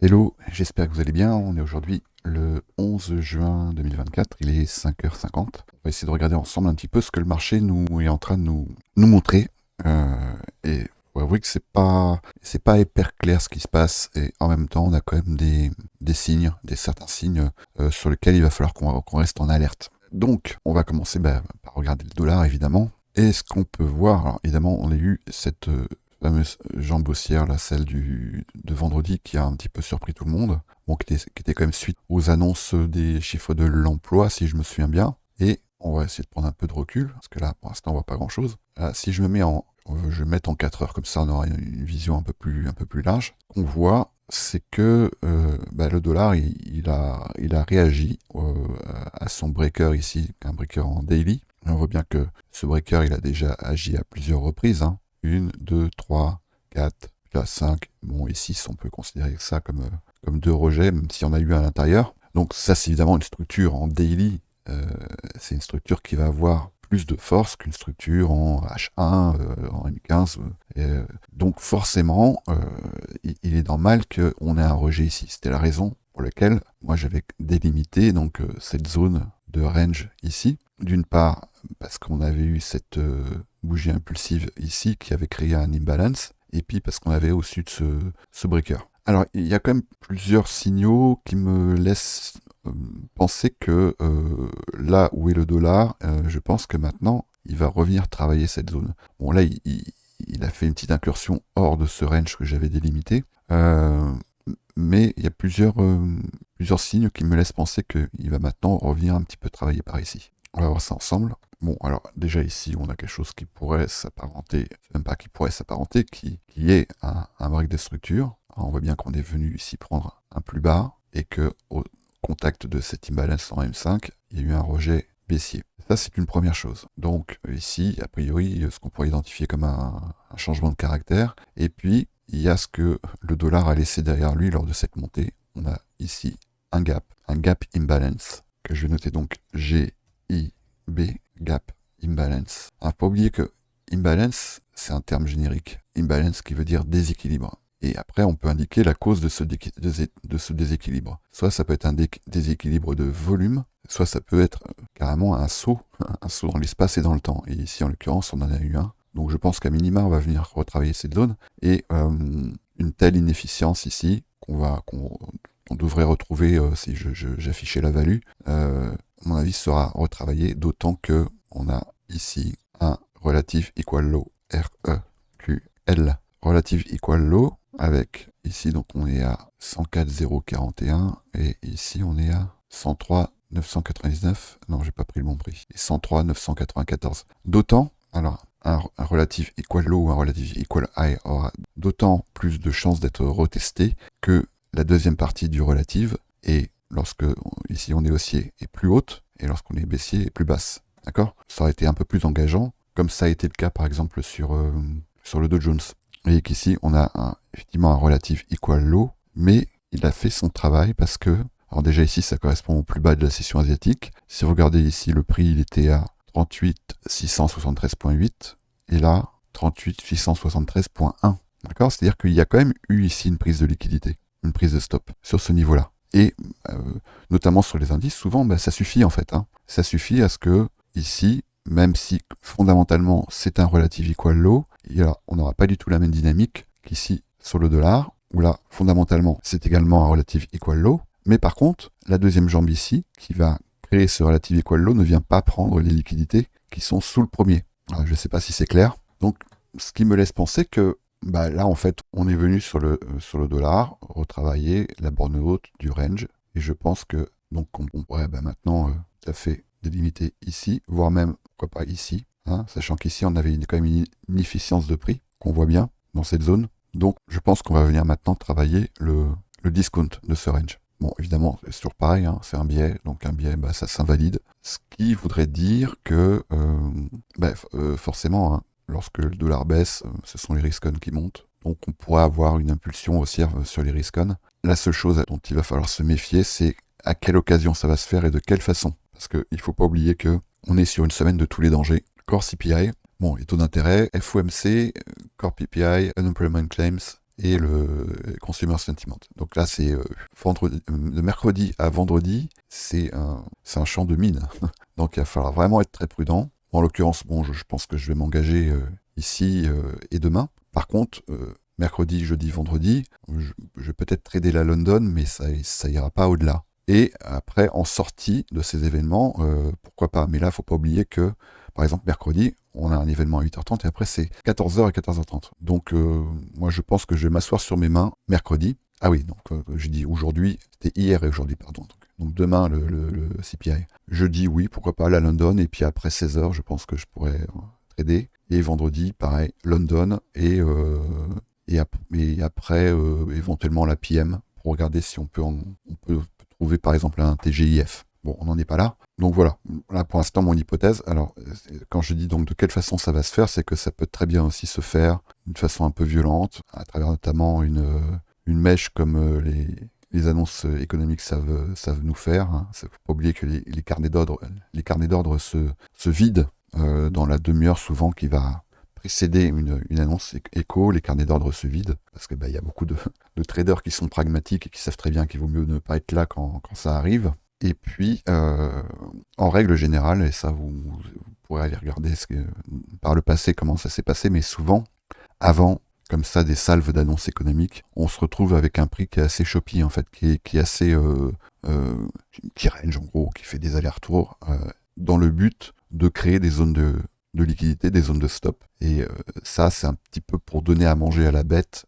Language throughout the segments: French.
Hello, j'espère que vous allez bien. On est aujourd'hui le 11 juin 2024, il est 5h50. On va essayer de regarder ensemble un petit peu ce que le marché nous est en train de nous montrer. Et faut avouer que c'est pas hyper clair ce qui se passe. Et en même temps, on a quand même des signes, certains signes sur lesquels il va falloir qu'on reste en alerte. Donc, on va commencer par regarder le dollar évidemment. Et ce qu'on peut voir, alors évidemment, on a eu cette fameuse jambe haussière, là, celle de vendredi, qui a un petit peu surpris tout le monde. Bon, qui était quand même suite aux annonces des chiffres de l'emploi, si je me souviens bien. Et on va essayer de prendre un peu de recul, parce que là, pour l'instant, on voit pas grand-chose. Si je me mets je vais mettre en 4 heures, comme ça, on aura une vision un peu plus large. On voit, c'est que le dollar, il a réagi à son breaker ici, un breaker en daily. On voit bien que ce breaker, il a déjà agi à plusieurs reprises, hein. 1, 2, 3, 4, là 5, bon et 6, on peut considérer ça comme deux rejets, même s'il y en a eu à l'intérieur. Donc ça, c'est évidemment une structure en daily, c'est une structure qui va avoir plus de force qu'une structure en H1, en M15. Donc forcément, il est normal qu'on ait un rejet ici. C'était la raison pour laquelle moi j'avais délimité donc cette zone de range ici. D'une part, parce qu'on avait eu cette bougie impulsive ici qui avait créé un imbalance, et puis parce qu'on avait au-dessus de ce breaker. Alors, il y a quand même plusieurs signaux qui me laissent penser que là où est le dollar, je pense que maintenant, il va revenir travailler cette zone. Bon, là, il a fait une petite incursion hors de ce range que j'avais délimité, mais il y a plusieurs signes qui me laissent penser qu'il va maintenant revenir un petit peu travailler par ici. On va voir ça ensemble. Bon, alors déjà ici, on a quelque chose qui pourrait s'apparenter, même pas qui pourrait s'apparenter, qui est un break de structure. Alors, on voit bien qu'on est venu ici prendre un plus bas et que au contact de cette imbalance en M5, il y a eu un rejet baissier. Ça, c'est une première chose. Donc ici, a priori, ce qu'on pourrait identifier comme un changement de caractère. Et puis, il y a ce que le dollar a laissé derrière lui lors de cette montée. On a ici un gap imbalance, que je vais noter donc G B, gap, imbalance. Il ne faut pas oublier que imbalance, c'est un terme générique. Imbalance qui veut dire déséquilibre. Et après, on peut indiquer la cause de ce déséquilibre. Soit ça peut être un déséquilibre de volume, soit ça peut être carrément un saut dans l'espace et dans le temps. Et ici, en l'occurrence, on en a eu un. Donc je pense qu'à minima, on va venir retravailler cette zone. Et une telle inefficience ici, qu'on devrait retrouver si j'affichais la value, à mon avis, sera retravaillé, d'autant que on a ici un relative equal low, REQL, relative equal low, avec ici, donc on est à 104,041, et ici on est à 103,999, non, j'ai pas pris le bon prix, et 103,994. D'autant, alors, un relative equal low ou un relative equal high aura d'autant plus de chances d'être retesté que la deuxième partie du relative, et lorsque ici on est haussier est plus haute, et lorsqu'on est baissier est plus basse. D'accord? Ça aurait été un peu plus engageant, comme ça a été le cas par exemple sur le Dow Jones. Vous voyez qu'ici on a effectivement un relative equal low, mais il a fait son travail parce que, alors déjà ici ça correspond au plus bas de la session asiatique. Si vous regardez ici le prix, il était à 38 673,8 et là 38 673,1. D'accord? C'est-à-dire qu'il y a quand même eu ici une prise de liquidité, une prise de stop sur ce niveau-là. Et notamment sur les indices, souvent ça suffit en fait. Hein. Ça suffit à ce que ici, même si fondamentalement c'est un relative equal low, on n'aura pas du tout la même dynamique qu'ici sur le dollar, où là fondamentalement c'est également un relative equal low, mais par contre la deuxième jambe ici, qui va créer ce relative equal low, ne vient pas prendre les liquidités qui sont sous le premier. Alors, je ne sais pas si c'est clair. Donc ce qui me laisse penser que là, en fait, on est venu sur le dollar retravailler la borne haute du range. Et je pense que, donc, on pourrait maintenant tout à fait délimiter ici, voire même, pourquoi pas ici. Hein, sachant qu'ici, on avait quand même une inefficience de prix qu'on voit bien dans cette zone. Donc, je pense qu'on va venir maintenant travailler le discount de ce range. Bon, évidemment, c'est toujours pareil, hein, c'est un biais. Donc, un biais, ça s'invalide. Ce qui voudrait dire que, forcément, hein, lorsque le dollar baisse, ce sont les risk-on qui montent. Donc on pourrait avoir une impulsion haussière sur les risk-on. La seule chose dont il va falloir se méfier, c'est à quelle occasion ça va se faire et de quelle façon. Parce qu'il ne faut pas oublier qu'on est sur une semaine de tous les dangers. Core CPI, bon, les taux d'intérêt, FOMC, Core PPI, Unemployment Claims et le consumer sentiment. Donc là, c'est de mercredi à vendredi, c'est un champ de mine. Donc il va falloir vraiment être très prudent. En l'occurrence, bon, je pense que je vais m'engager ici et demain. Par contre, mercredi, jeudi, vendredi, je vais peut-être trader la London, mais ça ira pas au-delà. Et après, en sortie de ces événements, pourquoi pas. Mais là, il ne faut pas oublier que, par exemple, mercredi, on a un événement à 8h30 et après, c'est 14h et 14h30. Donc, moi, je pense que je vais m'asseoir sur mes mains mercredi. Ah oui, donc, j'ai dit aujourd'hui, c'était hier et aujourd'hui, pardon. Donc demain, le CPI. Jeudi, oui, pourquoi pas, la London. Et puis après 16h, je pense que je pourrais trader. Et vendredi, pareil, London et après, éventuellement la PM pour regarder si on peut trouver par exemple un TGIF. Bon, on n'en est pas là. Donc voilà, là pour l'instant mon hypothèse. Alors, quand je dis donc de quelle façon ça va se faire, c'est que ça peut très bien aussi se faire d'une façon un peu violente, à travers notamment une mèche comme les annonces économiques savent nous faire. Hein. Il ne faut pas oublier que les carnets d'ordre se vident dans la demi-heure souvent qui va précéder une annonce éco, les carnets d'ordre se vident, parce que y a beaucoup de traders qui sont pragmatiques et qui savent très bien qu'il vaut mieux ne pas être là quand ça arrive. Et puis, en règle générale, et ça vous pourrez aller regarder par le passé comment ça s'est passé, mais souvent, avant comme ça des salves d'annonces économiques, on se retrouve avec un prix qui est assez choppy en fait, qui est assez qui range en gros, qui fait des allers-retours dans le but de créer des zones de liquidité, des zones de stop. Et ça, c'est un petit peu pour donner à manger à la bête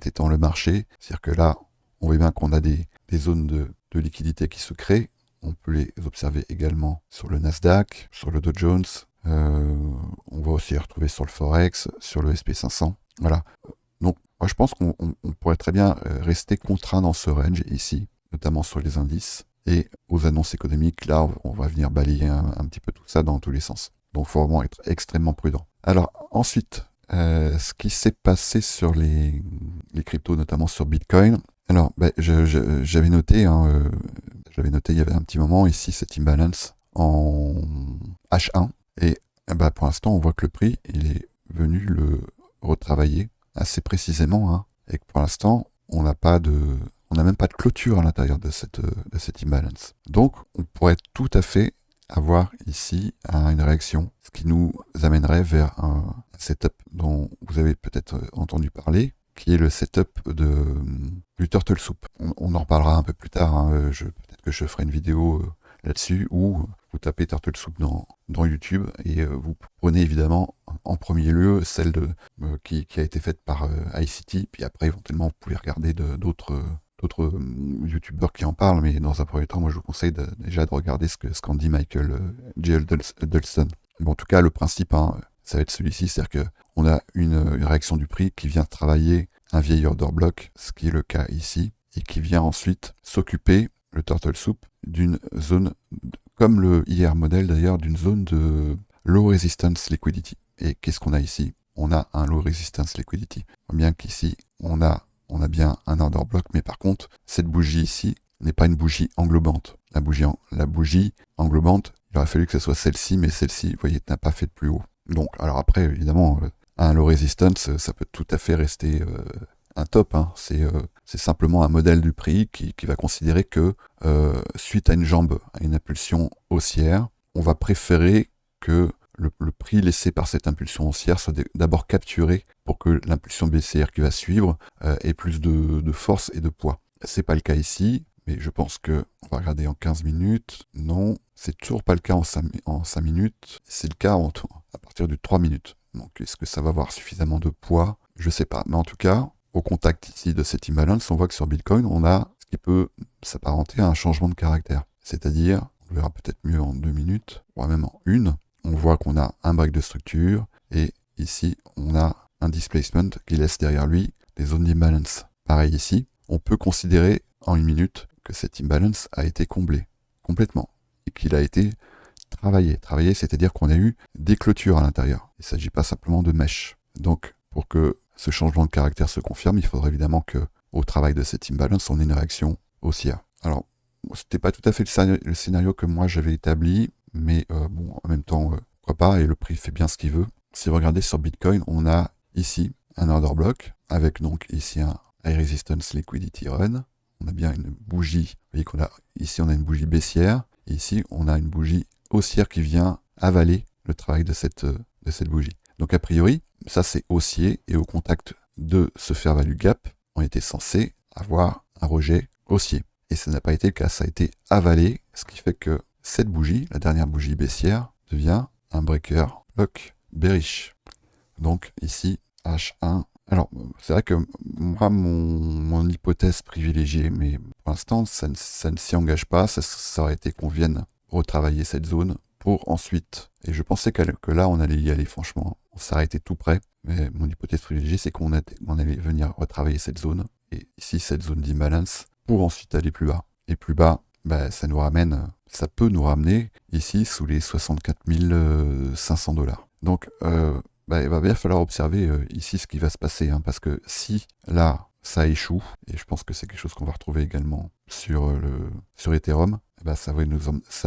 étant le marché. C'est-à-dire que là, on voit bien qu'on a des zones de liquidité qui se créent. On peut les observer également sur le Nasdaq, sur le Dow Jones. On va aussi les retrouver sur le Forex, sur le SP500. Voilà. Donc, moi, je pense qu'on pourrait très bien rester contraint dans ce range ici, notamment sur les indices. Et aux annonces économiques, là, on va venir balayer un petit peu tout ça dans tous les sens. Donc, il faut vraiment être extrêmement prudent. Alors, ensuite, ce qui s'est passé sur les cryptos, notamment sur Bitcoin. Alors, j'avais noté, il y avait un petit moment ici, cet imbalance en H1. Et pour l'instant, on voit que le prix, il est venu le retravailler assez précisément. Hein, et que pour l'instant, on n'a même pas de clôture à l'intérieur de cet imbalance. Donc, on pourrait tout à fait avoir ici une réaction, ce qui nous amènerait vers un setup dont vous avez peut-être entendu parler, qui est le setup du Turtle Soup. On en reparlera un peu plus tard, hein, peut-être que je ferai une vidéo là-dessus, où vous tapez Turtle Soup dans YouTube, et vous prenez évidemment en premier lieu celle qui a été faite par ICT, puis après éventuellement vous pouvez regarder d'autres youtubeurs qui en parlent, mais dans un premier temps, moi je vous conseille déjà de regarder ce qu'en dit Michael J. Huddleston. Bon, en tout cas, le principe, hein, ça va être celui-ci, c'est-à-dire qu'on a une réaction du prix qui vient travailler un vieil order block, ce qui est le cas ici, et qui vient ensuite s'occuper, le Turtle Soup, d'une zone, comme le IR model d'ailleurs, d'une zone de low resistance liquidity. Et qu'est-ce qu'on a ici? On a un low resistance liquidity. On voit bien qu'ici, on a bien un order block, mais par contre, cette bougie ici n'est pas une bougie englobante. La bougie englobante, il aurait fallu que ce soit celle-ci, mais celle-ci, vous voyez, n'a pas fait de plus haut. Donc, alors après, évidemment, un low resistance, ça peut tout à fait rester un top. Hein. C'est simplement un modèle du prix qui va considérer que suite à une jambe, à une impulsion haussière, on va préférer que le prix laissé par cette impulsion haussière soit d'abord capturé pour que l'impulsion baissière qui va suivre ait plus de force et de poids. C'est pas le cas ici, mais je pense que on va regarder en 15 minutes. Non, c'est toujours pas le cas en 5 minutes. C'est le cas à partir de 3 minutes. Donc est-ce que ça va avoir suffisamment de poids? Je sais pas. Mais en tout cas, au contact ici de cet imbalance, on voit que sur Bitcoin, on a ce qui peut s'apparenter à un changement de caractère. C'est-à-dire, on verra peut-être mieux en 2 minutes, voire même en 1. On voit qu'on a un break de structure, et ici, on a un displacement qui laisse derrière lui des zones d'imbalance. Pareil ici, on peut considérer en 1 minute que cet imbalance a été comblé complètement, et qu'il a été travaillé. Travaillé, c'est-à-dire qu'on a eu des clôtures à l'intérieur. Il ne s'agit pas simplement de mèches. Donc, pour que ce changement de caractère se confirme, il faudrait évidemment qu'au travail de cet imbalance, on ait une réaction haussière. Alors, c'était pas tout à fait le scénario que moi j'avais établi, mais bon, en même temps, pourquoi pas, et le prix fait bien ce qu'il veut. Si vous regardez sur Bitcoin, on a ici un order block avec donc ici un high resistance liquidity run. On a bien une bougie, vous voyez qu'on a ici on a une bougie baissière, et ici on a une bougie haussière qui vient avaler le travail de cette bougie. Donc a priori, ça c'est haussier, et au contact de ce fair value gap, on était censé avoir un rejet haussier. Et ça n'a pas été le cas, ça a été avalé, ce qui fait que cette bougie, la dernière bougie baissière, devient un breaker block bearish. Donc ici, H1. Alors, c'est vrai que moi, mon hypothèse privilégiée, mais pour l'instant, ça ne s'y engage pas, ça aurait été qu'on vienne retravailler cette zone pour ensuite, et je pensais que là, on allait y aller, franchement, on s'arrêtait tout près, mais mon hypothèse privilégiée, c'est qu'on allait venir retravailler cette zone, et ici, cette zone d'imbalance, pour ensuite aller plus bas. Et plus bas, bah, ça peut nous ramener ici sous les 64 500 $. Donc, bah, il va bien falloir observer ici ce qui va se passer, hein, parce que si là ça échoue, et je pense que c'est quelque chose qu'on va retrouver également sur Ethereum, bah, ça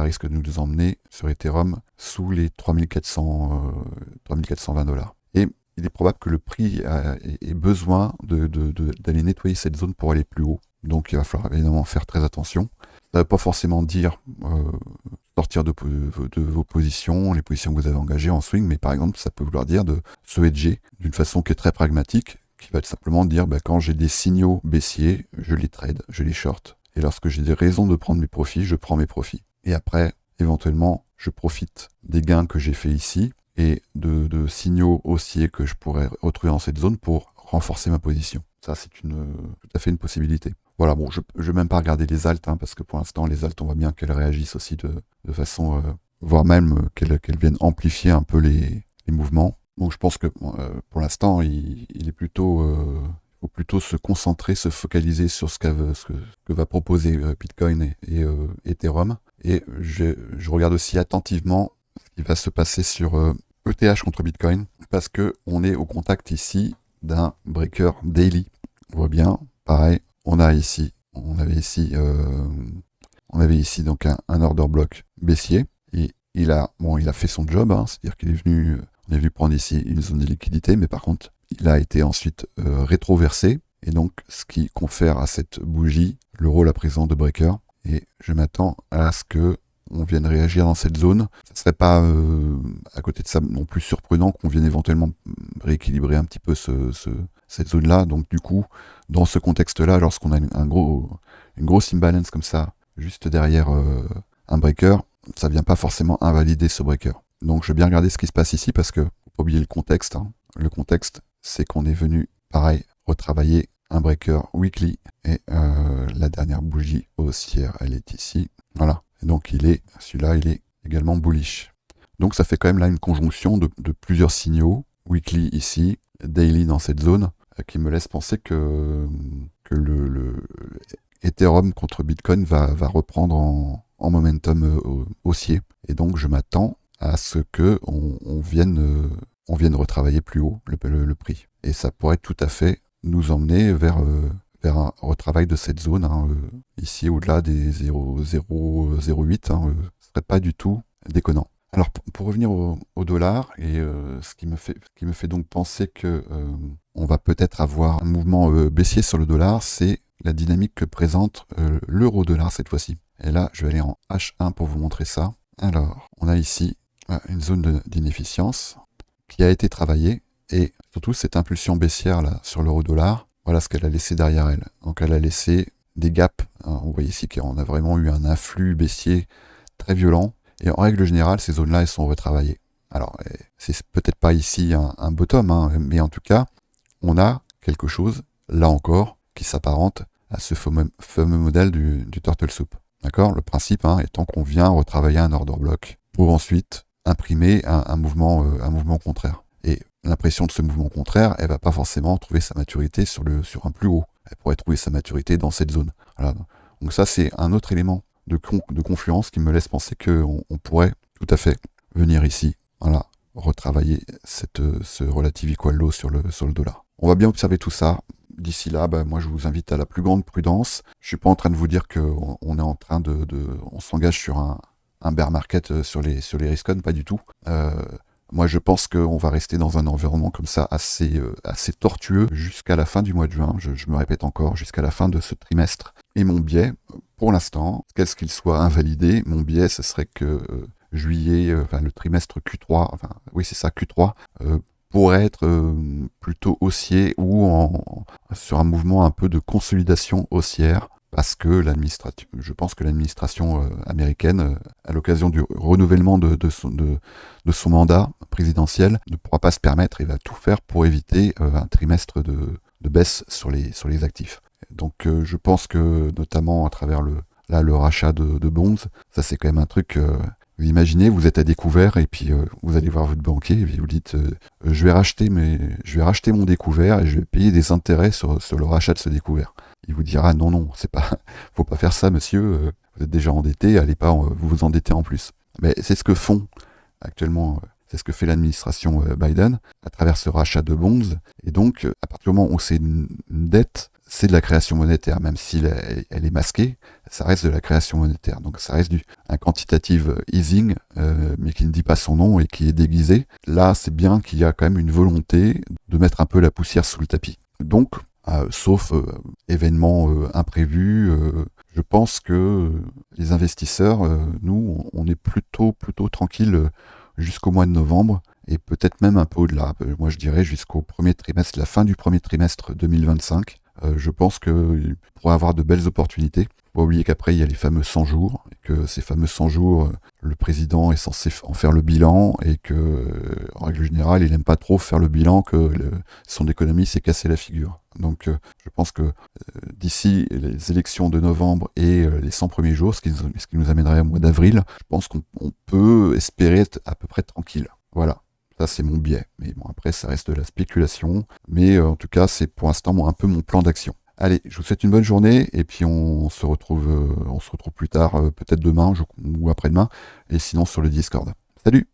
risque de nous emmener sur Ethereum sous les 3420 $. Et il est probable que le prix ait besoin d'aller nettoyer cette zone pour aller plus haut. Donc il va falloir évidemment faire très attention. Ça ne veut pas forcément dire sortir de vos positions, les positions que vous avez engagées en swing, mais par exemple, ça peut vouloir dire de se hedger d'une façon qui est très pragmatique, qui va simplement dire quand j'ai des signaux baissiers, je les trade, je les short. Et lorsque j'ai des raisons de prendre mes profits, je prends mes profits. Et après, éventuellement, je profite des gains que j'ai fait ici et de signaux haussiers que je pourrais retrouver dans cette zone pour renforcer ma position. Ça, c'est tout à fait une possibilité. Voilà, bon, je ne vais même pas regarder les alts, hein, parce que pour l'instant, les alts, on voit bien qu'elles réagissent aussi de façon, voire même qu'elles viennent amplifier un peu les mouvements. Donc je pense que pour l'instant, il est plutôt, faut plutôt se concentrer, se focaliser sur ce que va proposer Bitcoin et Ethereum. Et je regarde aussi attentivement ce qui va se passer sur ETH contre Bitcoin, parce que on est au contact ici d'un breaker daily. On voit bien, pareil. On avait ici donc un order block baissier, et il a fait son job, hein, c'est-à-dire qu'il est venu prendre ici une zone de liquidité, mais par contre il a été ensuite rétroversé, et donc ce qui confère à cette bougie le rôle à présent de breaker, et je m'attends à ce que on vienne réagir dans cette zone. Ça ne serait pas à côté de ça non plus surprenant qu'on vienne éventuellement rééquilibrer un petit peu cette zone-là. Donc du coup, dans ce contexte-là, lorsqu'on a une grosse imbalance comme ça, juste derrière un breaker, ça ne vient pas forcément invalider ce breaker. Donc je vais bien regarder ce qui se passe ici, parce que faut pas oublier le contexte, hein. Le contexte, c'est qu'on est venu, pareil, retravailler un breaker weekly, et la dernière bougie haussière, elle est ici. Voilà. Et donc celui-là, il est également bullish. Donc ça fait quand même là une conjonction de plusieurs signaux, weekly ici, daily dans cette zone, qui me laisse penser que le Ethereum contre Bitcoin va reprendre en momentum haussier. Et donc je m'attends à ce que on vienne retravailler plus haut le prix. Et ça pourrait tout à fait nous emmener vers un retravail de cette zone, hein, ici au-delà des 0,008, hein, ce serait pas du tout déconnant. Alors pour revenir au dollar, et ce qui me fait donc penser que on va peut-être avoir un mouvement baissier sur le dollar, c'est la dynamique que présente l'euro-dollar cette fois-ci. Et là, je vais aller en H1 pour vous montrer ça. Alors, on a ici une zone d'inefficience qui a été travaillée, et surtout cette impulsion baissière là sur l'euro-dollar, voilà ce qu'elle a laissé derrière elle. Donc elle a laissé des gaps, hein. On voit ici qu'on a vraiment eu un afflux baissier très violent, et en règle générale, ces zones-là, elles sont retravaillées. Alors, c'est peut-être pas ici un bottom, hein, mais en tout cas, on a quelque chose, là encore, qui s'apparente à ce fameux modèle du turtle soup. D'accord? Le principe, hein, étant qu'on vient retravailler un order block pour ensuite imprimer un mouvement contraire. Et l'impression de ce mouvement contraire, elle va pas forcément trouver sa maturité sur un plus haut. Elle pourrait trouver sa maturité dans cette zone. Voilà. Donc ça, c'est un autre élément de confluence qui me laisse penser qu'on pourrait tout à fait venir ici, voilà, retravailler ce relative equal low sur le dollar. On va bien observer tout ça. D'ici là, moi je vous invite à la plus grande prudence. Je suis pas en train de vous dire qu'on est en train on s'engage sur un bear market sur les risk-on, pas du tout. Moi, je pense qu'on va rester dans un environnement comme ça assez tortueux jusqu'à la fin du mois de juin. Je me répète encore, jusqu'à la fin de ce trimestre. Et mon biais, pour l'instant, qu'est-ce qu'il soit invalidé, mon biais, ce serait que juillet, enfin le trimestre Q3, enfin oui c'est ça Q3, pourrait être plutôt haussier ou sur un mouvement un peu de consolidation haussière parce que je pense que l'administration américaine, à l'occasion du renouvellement de son mandat présidentiel, ne pourra pas se permettre et va tout faire pour éviter un trimestre de baisse sur les actifs. Donc je pense que notamment à travers le rachat de bonds, ça c'est quand même un truc. Vous imaginez, vous êtes à découvert et puis vous allez voir votre banquier et puis vous dites je vais racheter mon découvert et je vais payer des intérêts sur le rachat de ce découvert. Il vous dira non, c'est pas, faut pas faire ça, monsieur. Vous êtes déjà endetté, allez pas vous endetter en plus. Mais c'est ce que font actuellement, c'est ce que fait l'administration Biden à travers ce rachat de bonds. Et donc, à partir du moment où c'est une dette, c'est de la création monétaire, même si elle est masquée, ça reste de la création monétaire. Donc ça reste un quantitative easing, mais qui ne dit pas son nom et qui est déguisé. Là, c'est bien qu'il y a quand même une volonté de mettre un peu la poussière sous le tapis. Donc, sauf événements imprévus, je pense que les investisseurs, nous, on est plutôt tranquille jusqu'au mois de novembre et peut-être même un peu au-delà. Moi, je dirais jusqu'au premier trimestre, la fin du premier trimestre 2025. Je pense qu'il pourrait avoir de belles opportunités. Faut pas oublier qu'après, il y a les fameux 100 jours, et que ces fameux 100 jours, le président est censé en faire le bilan, et que, en règle générale, il n'aime pas trop faire le bilan, que son économie s'est cassée la figure. Donc, je pense que d'ici les élections de novembre et les 100 premiers jours, ce qui nous amènerait au mois d'avril, je pense qu'on peut espérer être à peu près tranquille. Voilà. Ça, c'est mon biais. Mais bon, après, ça reste de la spéculation. Mais en tout cas, c'est pour l'instant un peu mon plan d'action. Allez, je vous souhaite une bonne journée et puis on se retrouve plus tard, peut-être demain ou après-demain, et sinon sur le Discord. Salut!